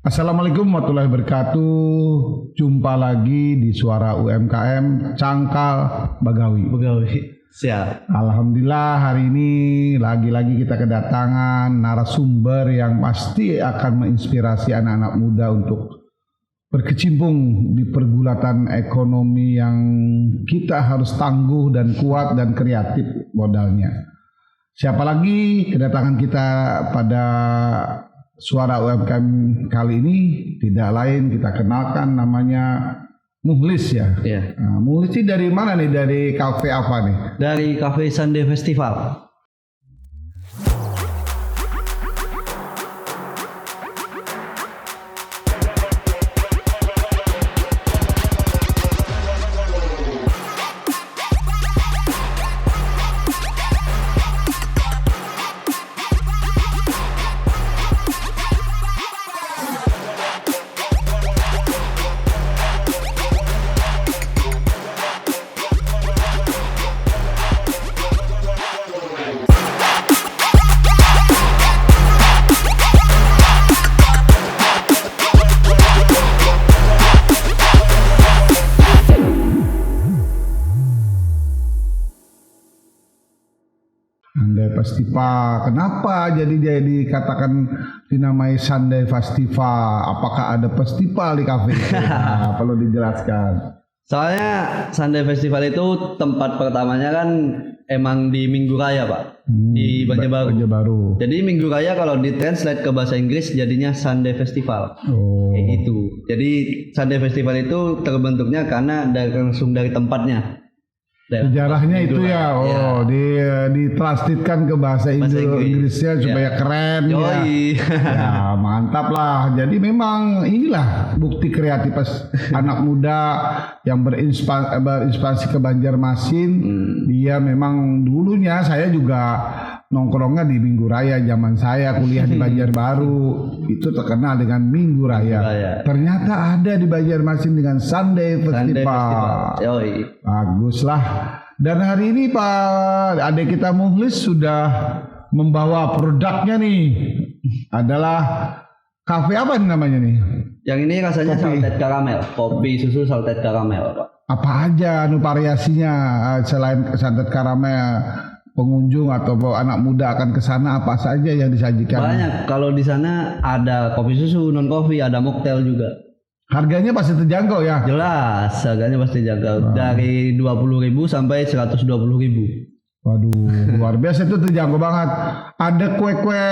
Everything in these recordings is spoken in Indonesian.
Assalamualaikum warahmatullahi wabarakatuh. Jumpa lagi di Suara UMKM Cangkal Bagawi. Siap. Alhamdulillah hari ini lagi-lagi kita kedatangan narasumber yang pasti akan menginspirasi anak-anak muda untuk berkecimpung di pergulatan ekonomi yang kita harus tangguh dan kuat dan kreatif modalnya. Siapa lagi kedatangan kita pada Suara UMKM kali ini tidak lain kita kenalkan namanya Mukhlis ya. Iya. Nah, Mukhlis ini dari mana nih? Dari kafe apa nih? Dari Cafe Sunday Festival. Sunday Festival. Kenapa jadi dikatakan dinamai Sunday Festival? Apakah ada festival di kafe? Nah, perlu dijelaskan. Soalnya Sunday Festival itu tempat pertamanya kan emang di Minggu Raya, Pak. Di Banjarbaru. Jadi Minggu Raya kalau ditranslate ke bahasa Inggris jadinya Sunday Festival. Oh. Kayak gitu. Jadi Sunday Festival itu terbentuknya karena langsung dari tempatnya. Sejarahnya itu ya, ditranslitkan ke bahasa Inggrisnya supaya keren ya. Ya mantap lah. Jadi memang inilah bukti kreativitas anak muda yang berinspirasi ke Banjarmasin. Dia memang dulunya saya juga nongkrongnya di Minggu Raya, zaman saya kuliah di Banjarbaru itu terkenal dengan Minggu Raya. Ternyata ada di Banjarmasin dengan Sunday Festival. Bagus lah. Dan hari ini Pak adik kita Mukhlis sudah membawa produknya nih. Adalah kafe apa nih namanya nih? Yang ini rasanya salted caramel, kopi susu salted caramel, Pak. Apa aja variasinya selain salted caramel? Pengunjung atau anak muda akan ke sana apa saja yang disajikan? Banyak. Kalau di sana ada kopi susu, non kopi, ada mocktail juga. Harganya pasti terjangkau ya? Jelas, harganya pasti terjangkau. Dari 20.000 sampai 120.000. Waduh, luar biasa itu terjangkau banget. Ada kue-kue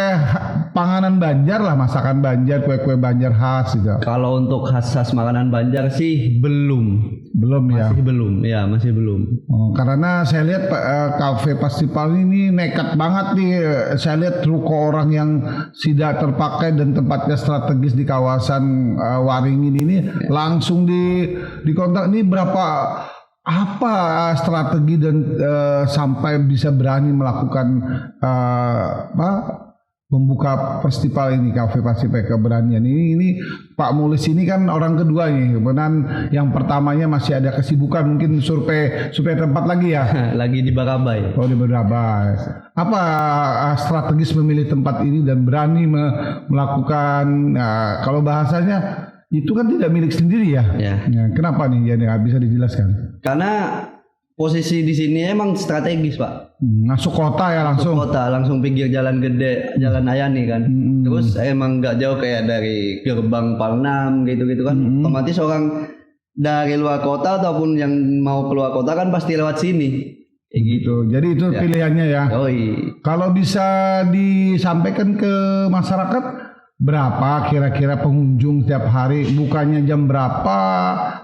panganan Banjar lah, masakan Banjar, kue-kue Banjar khas gitu. Kalau untuk khas makanan Banjar sih belum ya. Masih belum. Karena saya lihat kafe festival ini nekat banget nih. Saya lihat ruko orang yang tidak terpakai dan tempatnya strategis di kawasan Waringin ini langsung di kontak. Ini berapa? Apa strategi dan sampai bisa berani melakukan membuka festival ini, kafe festival keberanian ini Pak Mukhlis ini kan orang kedua nih, kemudian yang pertamanya masih ada kesibukan mungkin survei tempat lagi ya. Lagi di Barabai. Oh di Barabai. Apa strategis memilih tempat ini dan berani melakukan kalau bahasanya itu kan tidak milik sendiri ya. Ya kenapa nih ya bisa dijelaskan? Karena posisi di sini emang strategis, Pak. Masuk kota ya langsung. Langsung pinggir jalan gede, jalan Ayani kan. Terus emang nggak jauh kayak dari gerbang Palnam gitu-gitu kan. Otomatis orang dari luar kota ataupun yang mau keluar kota kan pasti lewat sini. Kayak gitu. Jadi itu pilihannya ya. Kalau bisa disampaikan ke masyarakat, berapa kira-kira pengunjung setiap hari, bukanya jam berapa,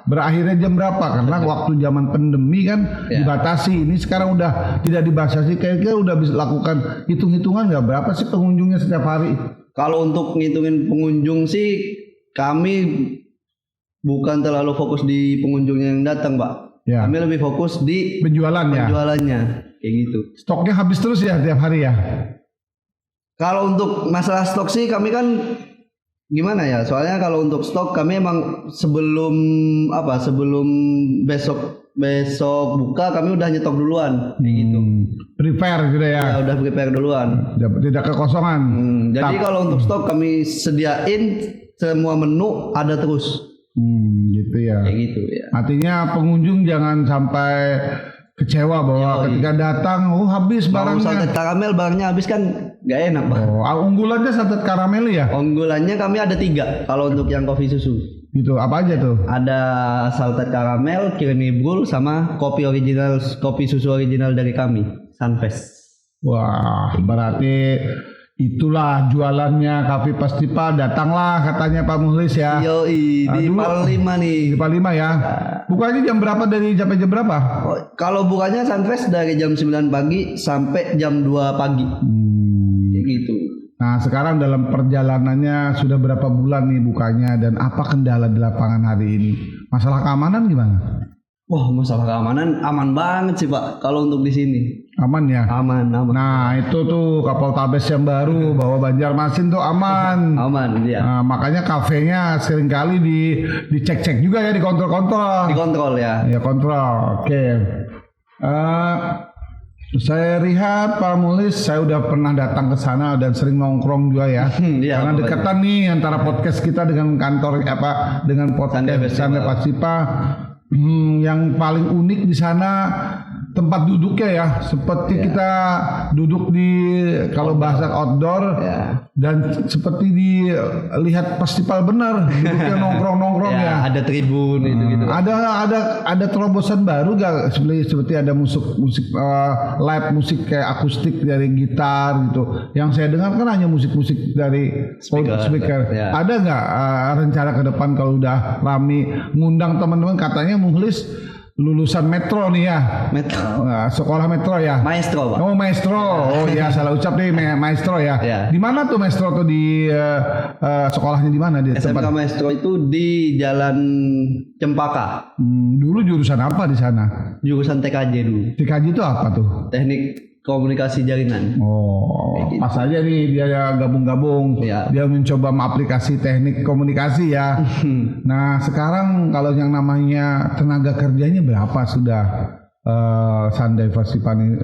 berakhirnya jam berapa? Karena waktu zaman pandemi kan dibatasi. Ini sekarang udah tidak dibatasi, kayaknya udah bisa lakukan hitung-hitungan nggak berapa sih pengunjungnya setiap hari? Kalau untuk ngitungin pengunjung sih kami bukan terlalu fokus di pengunjungnya yang datang, Pak. Kami lebih fokus di penjualannya, kayak gitu. Stoknya habis terus ya tiap hari ya? Kalau untuk masalah stok sih kami kan gimana ya? Soalnya kalau untuk stok kami emang sebelum besok buka kami udah nyetok duluan gitu. Prepare gitu ya. Ya udah prepare duluan. Tidak kekosongan. Jadi kalau untuk stok kami sediain semua menu ada terus. Gitu ya. Kayak gitu ya. Artinya pengunjung jangan sampai kecewa bahwa ketika datang habis barangnya. Salted karamel barangnya habis kan nggak enak, Pak. Unggulannya salted karamel ya? Unggulannya kami ada 3 kalau untuk yang kopi susu. Gitu, apa aja tuh? Ada salted karamel, creamy brew, sama kopi susu original dari kami, Sunfest. Wah, berarti itulah jualannya Cafe Festival. Datanglah katanya Pak Mukhlis ya. Yoi, di Palima nih. Di Palima ya. Bukanya jam berapa, dari sampai jam berapa? Kalau bukanya Sunfest dari jam 9 pagi sampai jam 2 pagi. Kayak gitu. Nah, sekarang dalam perjalanannya sudah berapa bulan nih bukanya, dan apa kendala di lapangan hari ini? Masalah keamanan gimana? Wah, masalah keamanan aman banget sih, Pak. Kalau untuk di sini. Aman ya? Aman. Nah, itu tuh Kapoltabes yang baru bahwa Banjarmasin tuh aman. Aman, iya. Nah, makanya kafenya seringkali dicek-cek juga ya, dikontrol-kontrol. Dikontrol ya. Ya, kontrol. Oke. Saya lihat Pak Mukhlis, saya udah pernah datang ke sana dan sering nongkrong juga ya. Iya, karena dekatan nih antara podcast kita dengan kantor dengan podcast Sunday Festival. Yang paling unik di sana tempat duduknya ya, seperti kita duduk di kalau bahasa outdoor dan seperti dilihat festival benar, duduknya nongkrong ya. Ada tribun gitu. Ada terobosan baru gak, seperti ada musik live musik kayak akustik dari gitar gitu. Yang saya dengar kan hanya musik-musik dari speaker. Ya. Ada nggak rencana ke depan kalau udah rame ngundang teman-teman? Katanya Mukhlis lulusan Metro nih ya. Metro. Sekolah Metro ya. Maestro, Pak. Oh, Maestro. Oh iya, salah ucap deh, Maestro ya. Di mana tuh Maestro tuh, di sekolahnya di mana di SMK tempat? Maestro itu di Jalan Cempaka. Dulu jurusan apa di sana? Jurusan TKJ dulu. TKJ itu apa tuh? Teknik komunikasi jaringan. Pas aja nih dia gabung-gabung. Dia mencoba mengaplikasi teknik komunikasi ya. Nah, sekarang kalau yang namanya tenaga kerjanya berapa sudah Sunday Festival ini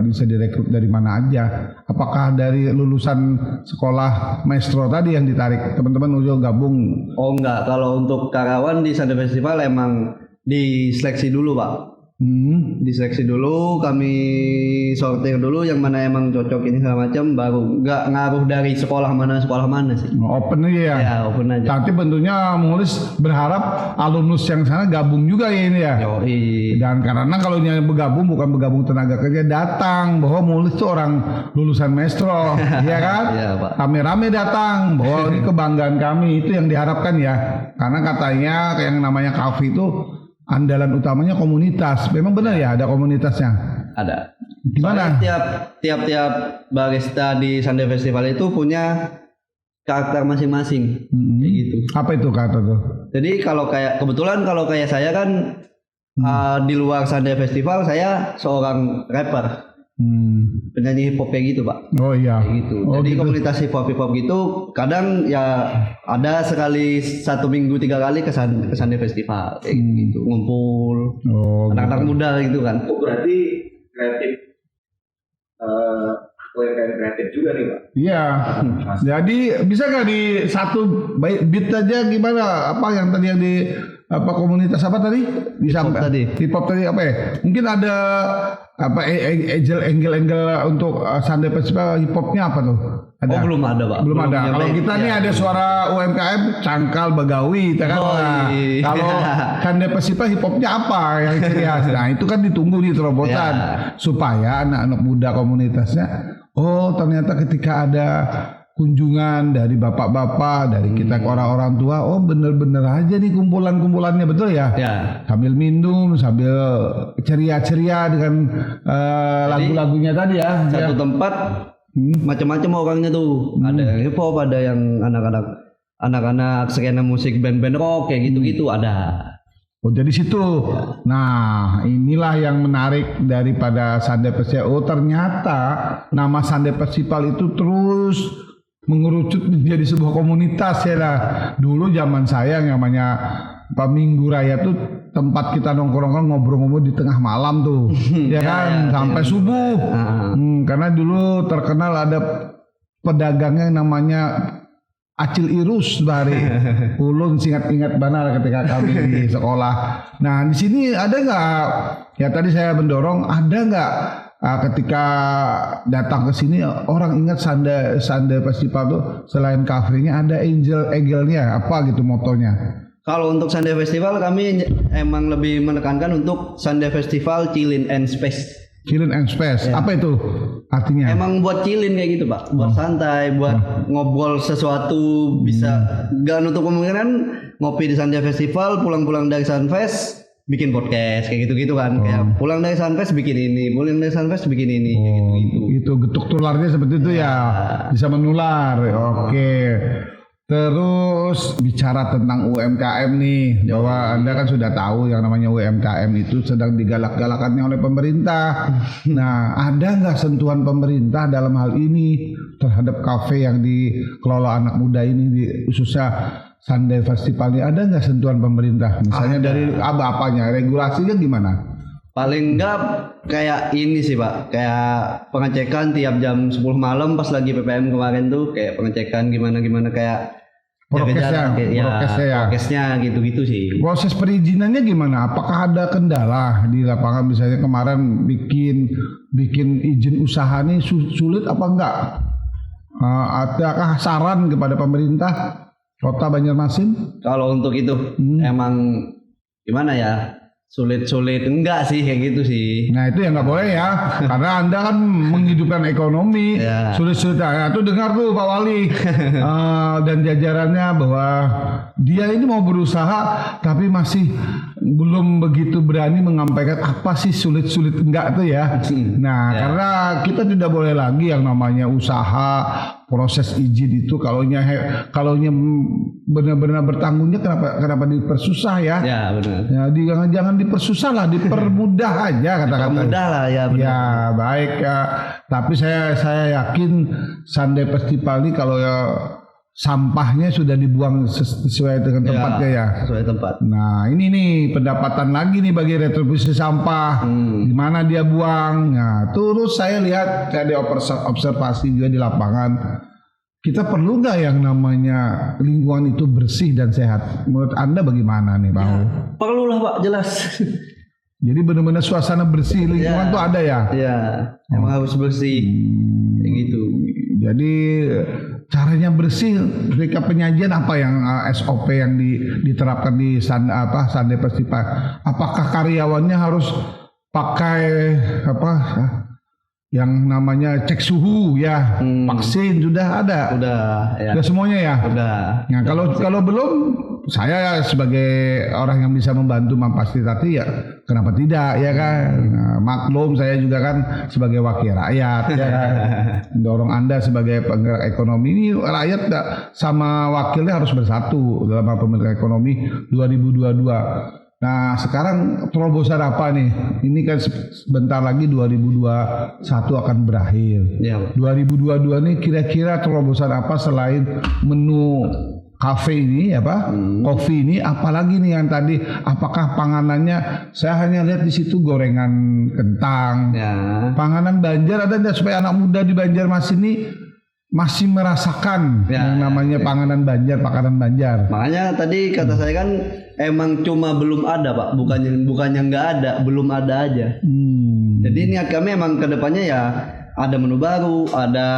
bisa direkrut dari mana aja? Apakah dari lulusan sekolah Maestro tadi yang ditarik teman-teman udah gabung? Oh enggak, kalau untuk karyawan di Sunday Festival emang diseleksi dulu, Pak. Diseleksi dulu, kami sortir dulu yang mana emang cocok ini segala macam, baru nggak ngaruh dari sekolah mana sih. Open aja ya. Ya, open aja. Nanti bentuknya Mukhlis berharap alumnus yang sana gabung juga ya ini ya. Yoi. Dan karena kalau yang bergabung bukan bergabung tenaga kerja, datang bahwa Mukhlis itu orang lulusan Maestro, ya kan? Iya, Pak. Rame-rame datang bahwa ini kebanggaan kami, itu yang diharapkan ya. Karena katanya yang namanya kafe itu andalan utamanya komunitas. Memang benar ya ada komunitasnya? Ada. Gimana? Tiap barista di Sunday Festival itu punya karakter masing-masing. Kayak gitu. Apa itu karakter tuh? Jadi kebetulan kalau kayak saya kan di luar Sunday Festival saya seorang rapper. Penyanyi hip hop kayak gitu, Pak. Oh iya. Kayak gitu. Jadi gitu. Komunitas hip hop gitu kadang ya ada sekali 1 minggu 3 kali ke Sunday Festival kayak gitu, ngumpul. Anak-anak muda gitu kan. Oh, berarti kreatif UMKM kreatif juga nih, Pak. Iya. Jadi bisa nggak di satu beat aja gimana? Apa yang tadi yang di komunitas apa tadi? Hip hop tadi apa ya? Mungkin ada apa angle untuk Sunday Festival hip hopnya apa tuh? Ada? Oh, belum ada, Pak. Belum ada. Kalau kita nih ada suara UMKM Cangkal Bagawi, kan? Kalau Sunday Festival hip hopnya apa yang ciri khas? Nah, itu kan ditunggu nih terobosan supaya anak-anak muda komunitasnya, oh ternyata ketika ada kunjungan dari bapak-bapak, dari kita ke orang-orang tua, oh bener-bener aja nih kumpulan-kumpulannya, betul ya? Sambil minum, sambil ceria-ceria dengan lagu-lagunya tadi ya. Satu tempat macam-macam orangnya tuh. Ada yang hip hop, ada yang anak-anak skena musik band-band rock kayak gitu-gitu ada. Oh, jadi situ. Nah, inilah yang menarik daripada Sunday Festival. Oh, ternyata nama Sunday Festival itu terus mengerucut menjadi sebuah komunitas ya lah. Dulu zaman saya yang namanya Minggu Raya tuh tempat kita nongkrong ngobrol-ngobrol di tengah malam tuh, ya kan, sampai subuh. Karena dulu terkenal ada pedagangnya yang namanya Acil Irus bari. Ulun ingat benar ketika kami di sekolah. Nah di sini ada nggak? Ya tadi saya mendorong, ada nggak ketika datang ke sini orang ingat Sande Festival tuh selain kafenya ada Angelnya apa gitu motonya? Kalau untuk Sunday Festival kami emang lebih menekankan untuk Sunday Festival Chillin and Space. Chillin and Space, apa itu artinya? Emang buat chillin kayak gitu Pak, buat santai, buat ngobrol sesuatu, bisa gak nutup kemungkinan ngopi di Sunday Festival, pulang-pulang dari Sunfest bikin podcast kayak gitu-gitu kan, kayak pulang dari Sunfest bikin ini, pulang dari Sunfest bikin ini, kayak gitu-gitu. Itu getuk tularnya seperti itu ya, bisa menular. Oke. Terus bicara tentang UMKM nih, bahwa Anda kan sudah tahu yang namanya UMKM itu sedang digalak-galakannya oleh pemerintah. Nah, ada nggak sentuhan pemerintah dalam hal ini terhadap kafe yang dikelola anak muda ini, khususnya Sunday Festival ini? Ada nggak sentuhan pemerintah? Misalnya dari apa-apanya, regulasinya gimana? Paling enggak kayak ini sih Pak, kayak pengecekan tiap jam 10 malam pas lagi PPM kemarin tuh, kayak pengecekan gimana-gimana kayak prokesnya gitu-gitu sih. Proses perizinannya gimana? Apakah ada kendala di lapangan? Misalnya kemarin bikin izin usaha nih sulit apa enggak? Adakah saran kepada pemerintah Kota Banjarmasin? Kalau untuk itu emang gimana ya? Sulit enggak sih kayak gitu sih. Nah itu yang nggak boleh ya, karena Anda kan menghidupkan ekonomi. Sulit-sulit ya. Tuh dengar tuh Pak Wali dan jajarannya bahwa dia ini mau berusaha tapi masih belum begitu berani menyampaikan apa sih sulit-sulit enggak tuh ya. Nah karena kita tidak boleh lagi yang namanya usaha proses izin itu kalaunya benar-benar bertanggungnya kenapa dipersusah ya? Ya benar. Ya jangan dipersusah lah, dipermudah aja kata-kata. Mudah lah ya. Benar. Ya baik ya. Tapi saya yakin Sunday Festival ini kalau ya sampahnya sudah dibuang sesuai dengan tempatnya ya. Sesuai tempat. Nah ini nih pendapatan lagi nih bagi retribusi sampah. Di mana dia buang. Nah terus saya lihat ada observasi juga di lapangan. Kita perlu nggak yang namanya lingkungan itu bersih dan sehat? Menurut Anda bagaimana nih Pak? Ya, perlulah Pak, jelas. Jadi benar-benar suasana bersih lingkungan tuh ada ya? Iya, emang harus bersih. Kayak gitu. Jadi caranya bersih ketika penyajian apa yang SOP yang diterapkan di Sunday Festival? Apakah karyawannya harus pakai yang namanya cek suhu ya, vaksin sudah ada? Sudah semuanya ya? Udah. Nah kalau belum, saya sebagai orang yang bisa membantu memfasilitasi ya kenapa tidak ya kan? Nah, maklum saya juga kan sebagai wakil rakyat ya kan? Mendorong Anda sebagai penggerak ekonomi ini, rakyat sama wakilnya harus bersatu dalam pemerintahan ekonomi 2022. Nah sekarang terobosan apa nih? Ini kan sebentar lagi 2021 akan berakhir. 2022 nih kira-kira terobosan apa selain menu kafe ini kopi ini, apalagi nih yang tadi? Apakah panganannya? Saya hanya lihat di situ gorengan kentang. Panganan Banjar ada nggak supaya anak muda di Banjarmasin ini masih merasakan yang namanya panganan Banjar, makanan Banjar? Makanya tadi kata saya kan emang cuma belum ada Pak, bukannya nggak ada, belum ada aja. Jadi niat kami emang kedepannya ya ada menu baru, ada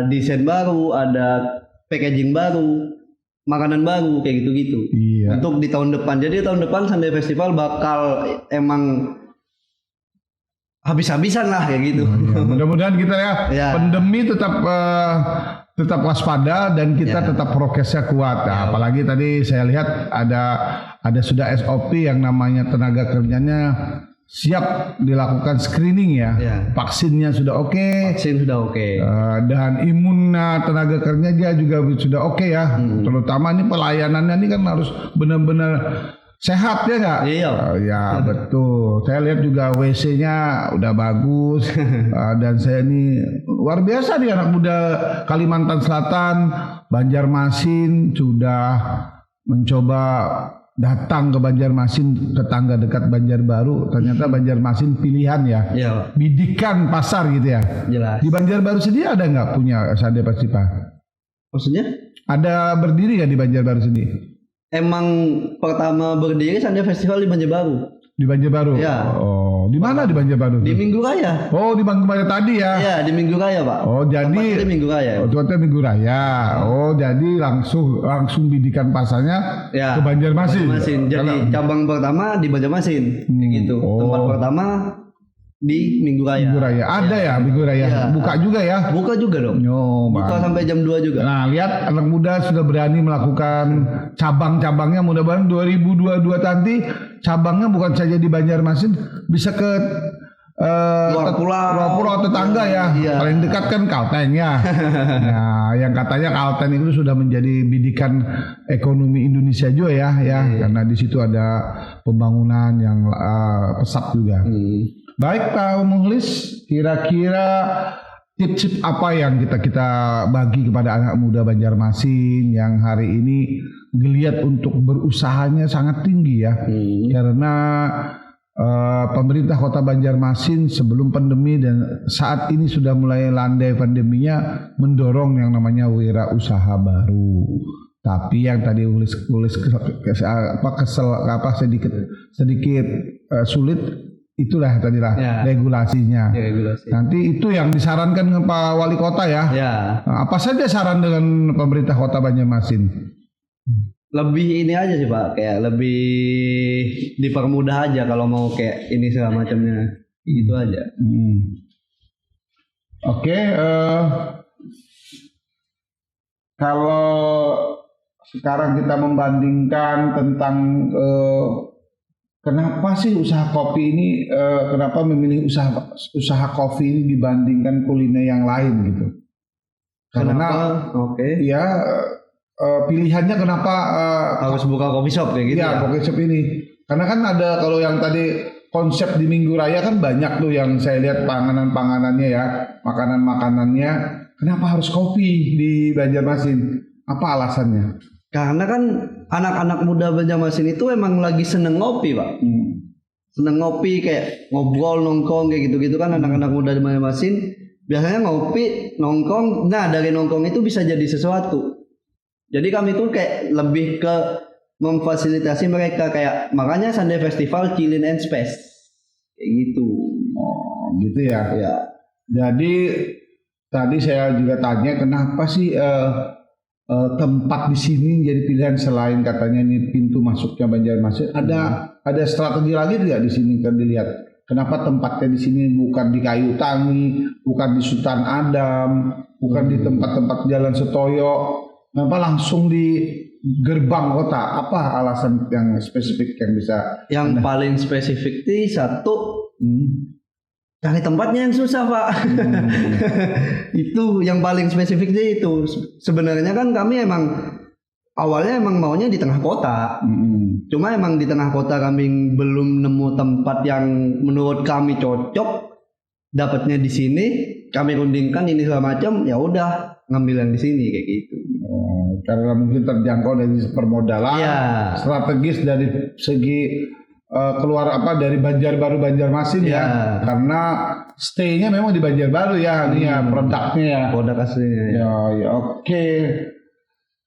desain baru, ada packaging baru, makanan baru kayak gitu-gitu. Untuk di tahun depan. Jadi tahun depan Sunday Festival bakal emang habis-habisan lah kayak gitu. Mudah-mudahan kita pandemi tetap waspada dan kita tetap prokesnya kuat. Nah, apalagi tadi saya lihat ada sudah SOP yang namanya tenaga kerjanya siap dilakukan screening ya. Vaksinnya sudah oke. Vaksin sudah oke. Dan imun tenaga kerjanya juga sudah oke ya. Terutama ini pelayanannya ini kan harus benar-benar sehat ya nggak? Ya betul. Saya lihat juga WC-nya udah bagus dan saya ini luar biasa nih anak muda Kalimantan Selatan, Banjarmasin sudah mencoba datang ke Banjarmasin, tetangga dekat Banjarbaru. Ternyata Banjarmasin pilihan ya. Bidikan pasar gitu ya. Jelas. Di Banjarbaru sendiri ada nggak punya Sunday Festival? Maksudnya? Ada berdiri nggak di Banjarbaru sini? Emang pertama berdiri Sunday Festival di Banjarbaru. Di Banjarbaru? Ya. Oh, di mana di Banjarbaru? Di Minggu Raya. Oh, di Minggu Raya tadi ya? Iya, di Minggu Raya, Pak. Oh, jadi Tempatnya di Minggu Raya. Oh, tempatnya Minggu Raya. Oh, jadi langsung bidikan pasarnya Ya, ke Banjarmasin. Banjarmasin. Jadi cabang pertama di Banjarmasin. Kayak gitu. Oh. Tempat pertama di Minggu Raya. Minggu Raya. Ada ya Minggu Raya. Ya. Buka juga ya? Buka juga dong. Buka sampai jam 2 juga. Nah, lihat anak muda sudah berani melakukan cabang-cabangnya. Mudah-mudahan 2022 nanti cabangnya bukan saja di Banjarmasin, bisa ke Luar pulau tetangga ya. Iya. Paling dekat kan Kalteng ya. Nah, yang katanya Kalteng itu sudah menjadi bidikan ekonomi Indonesia juga ya, karena di situ ada pembangunan yang pesat juga. Baik Pak Mukhlis, kira-kira tips apa yang kita bagi kepada anak muda Banjarmasin yang hari ini geliat untuk berusahanya sangat tinggi ya, karena pemerintah Kota Banjarmasin sebelum pandemi dan saat ini sudah mulai landai pandeminya mendorong yang namanya wirausaha baru. Tapi yang tadi sedikit sulit. Itulah tadilah regulasinya. Regulasi. Nanti itu yang disarankan ke Pak Wali Kota ya. Nah, apa saja saran dengan pemerintah Kota Banjarmasin? Lebih ini aja sih Pak, kayak lebih dipermudah aja kalau mau kayak ini segala macamnya. Gitu aja. Oke, kalau sekarang kita membandingkan tentang kenapa sih usaha kopi ini, kenapa memilih usaha kopi ini dibandingkan kuliner yang lain gitu? Karena ya pilihannya kenapa harus buka coffee shop kayak gitu ya? Coffee shop ini. Karena kan ada kalau yang tadi konsep di Minggu Raya kan banyak tuh yang saya lihat panganan-panganannya ya, makanan-makanannya. Kenapa harus kopi di Banjarmasin? Apa alasannya? Karena kan anak-anak muda Banjarmasin itu emang lagi seneng ngopi Pak. Seneng ngopi kayak ngobrol, nongkrong kayak gitu-gitu kan anak-anak muda di Banjarmasin. Biasanya ngopi, nongkrong, nah dari nongkrong itu bisa jadi sesuatu. Jadi kami tuh kayak lebih ke memfasilitasi mereka kayak makanya Sunday Festival Chillin and Space. Kayak gitu. Oh gitu ya. Ya. Jadi tadi saya juga tanya kenapa sih tempat di sini jadi pilihan selain katanya ini pintu masuknya Banjarmasin. Ada strategi lagi tidak di sini kan dilihat? Kenapa tempatnya di sini bukan di Kayu Tangi, bukan di Sultan Adam, bukan di tempat-tempat Jalan Setoyo? Kenapa langsung di gerbang kota? Apa alasan yang spesifik yang bisa? Yang paling spesifik itu satu. Cari tempatnya yang susah Pak. Itu yang paling spesifiknya itu. Sebenarnya kan kami emang awalnya emang maunya di tengah kota. Cuma emang di tengah kota kami belum nemu tempat yang menurut kami cocok. Dapatnya di sini, kami rundingkan ini segala macam, ya udah ngambil yang di sini kayak gitu. Karena mungkin terjangkau dari permodalan, strategis dari segi keluar dari Banjarmasin ya, karena stay-nya memang di Banjarbaru ya, ini ya produknya ya, produk aslinya ya. Oke.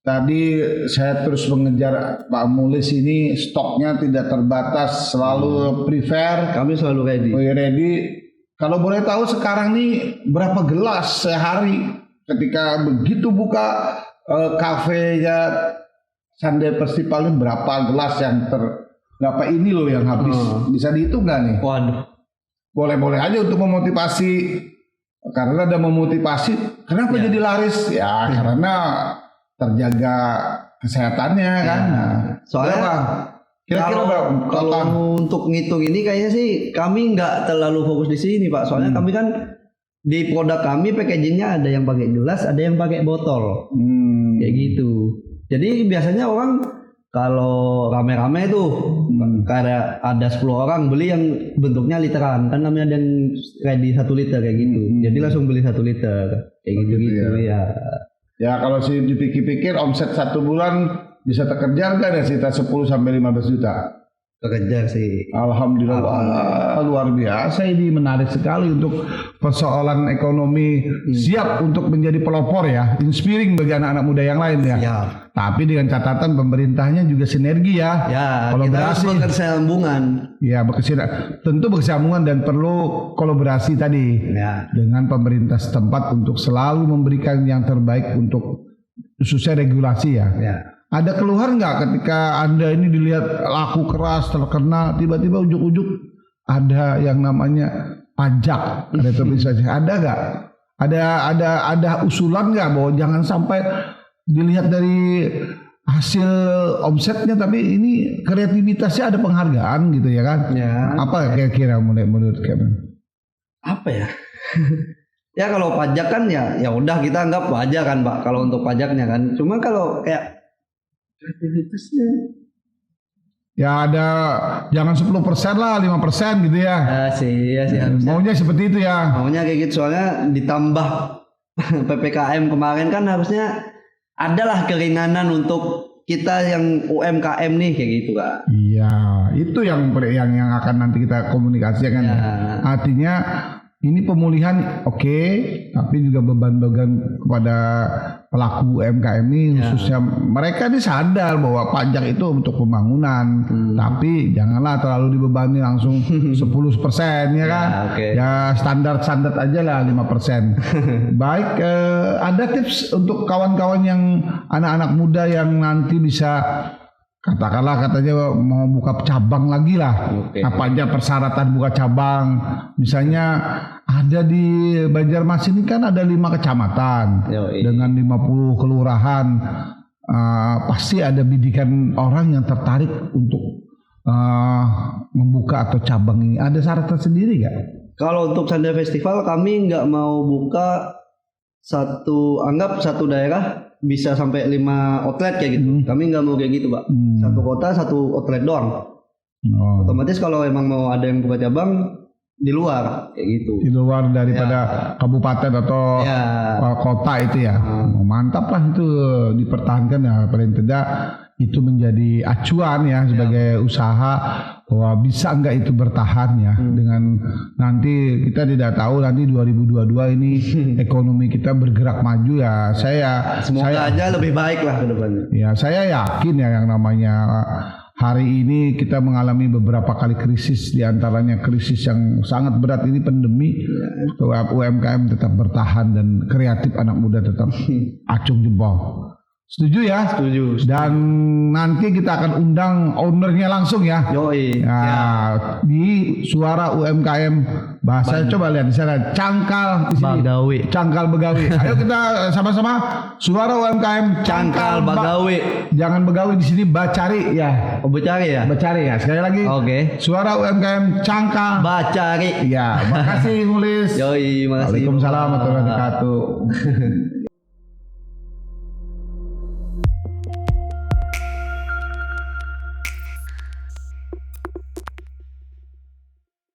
Tadi saya terus mengejar Pak Mukhlis ini stoknya tidak terbatas, selalu prefer, kami selalu ready. Kalau boleh tahu sekarang nih berapa gelas sehari ketika begitu buka kafenya Sunday Festival ini, berapa gelas yang berapa ini loh yang habis? Bisa dihitung nggak nih? Waduh. Boleh-boleh aja untuk memotivasi. Karena ada memotivasi. Kenapa jadi laris? Ya karena terjaga kesehatannya kan. Nah, soalnya kira-kira kalau untuk ngitung ini kayaknya sih kami nggak terlalu fokus di sini Pak. Soalnya kami kan di produk kami packagingnya ada yang pakai gelas, ada yang pakai botol. Kayak gitu. Jadi biasanya orang kalau rame-rame tuh kayak ada 10 orang beli yang bentuknya literan, kan kami ada yang ready 1 liter kayak gitu. Jadi langsung beli 1 liter kayak gitu ya. Ya kalau sih dipikir-pikir omset 1 bulan bisa terkejar kan ya sekitar 10 sampai 15 juta. kekejar sih. Alhamdulillah. Wah, luar biasa, ini menarik sekali untuk persoalan ekonomi, siap untuk menjadi pelopor ya, inspiring bagi anak-anak muda yang lain ya. Siap. Tapi dengan catatan pemerintahnya juga sinergi ya. Ya, kita harus kolaborasi. berkesinambungan. Ya, tentu berkesinambungan dan perlu kolaborasi tadi Ya. dengan pemerintah setempat untuk selalu memberikan yang terbaik untuk khususnya regulasi ya. Ya. Ada keluhan nggak ketika Anda ini dilihat laku keras, terkenal, tiba-tiba ujuk-ujuk ada yang namanya pajak, ada terpisah. Ada nggak? Ada usulan nggak bahwa jangan sampai dilihat dari hasil omsetnya, tapi ini kreativitasnya ada penghargaan gitu ya kan? Ya. Apa kira-kira menurut kamu? Apa ya? Ya kalau pajak kan ya udah kita anggap wajar kan Pak kalau untuk pajaknya kan. Cuma kalau kayak kreativitasnya Ya ada jangan 10% lah, 5% gitu ya. ya sih harusnya. Maunya seperti itu ya. Maunya kayak gitu soalnya ditambah PPKM kemarin kan harusnya adalah keringanan untuk kita yang UMKM nih kayak gitu Kak. Iya, itu yang akan nanti kita komunikasikan ya. Artinya ini pemulihan oke, tapi juga beban-beban kepada pelaku UMKM ini khususnya mereka ini sadar bahwa pajak itu untuk pembangunan, tapi janganlah terlalu dibebani langsung 10% ya kan? Ya standar aja lah 5%. Baik, ada tips untuk kawan-kawan yang anak-anak muda yang nanti bisa katakanlah katanya mau buka cabang lagi lah. Apa aja persyaratan buka cabang? Misalnya ada di Banjarmasin ini kan ada 5 kecamatan dengan 50 kelurahan. Pasti ada bidikan orang yang tertarik untuk membuka atau cabang ini. Ada syarat tersendiri nggak? Kalau untuk Sanda Festival kami nggak mau buka satu daerah bisa sampai 5 outlet kayak gitu. Kami nggak mau kayak gitu Pak. Satu kota 1 outlet doang. Otomatis kalau emang mau ada yang buka cabang di luar kayak gitu. Di luar daripada kabupaten atau kota itu ya. Mantap lah itu dipertahankan ya, paling tidak itu menjadi acuan ya sebagai usaha bahwa bisa enggak itu bertahan ya dengan nanti kita tidak tahu nanti 2022 ini ekonomi kita bergerak maju ya. Semoga aja lebih baik lah ke depannya. Ya, saya yakin ya yang namanya hari ini kita mengalami beberapa kali krisis, diantaranya krisis yang sangat berat ini pandemi. UMKM tetap bertahan dan kreatif anak muda tetap acung jempol. Setuju ya? Setuju. Dan nanti kita akan undang ownernya langsung ya. Yoi. Nah, di Suara UMKM bahasa coba lihat di sana Cangkal di sini. Bagawi. Cangkal Begawi. Ayo kita sama-sama Suara UMKM Cangkal Bagawi. Jangan Begawi di sini Bacari ya. Oh Bacari ya? Bacari ya. Sekali lagi. Oke. Suara UMKM Cangkal Bacari. Ya, makasih nulis. Yoi, makasih. Waalaikumsalam warahmatullahi wabarakatuh.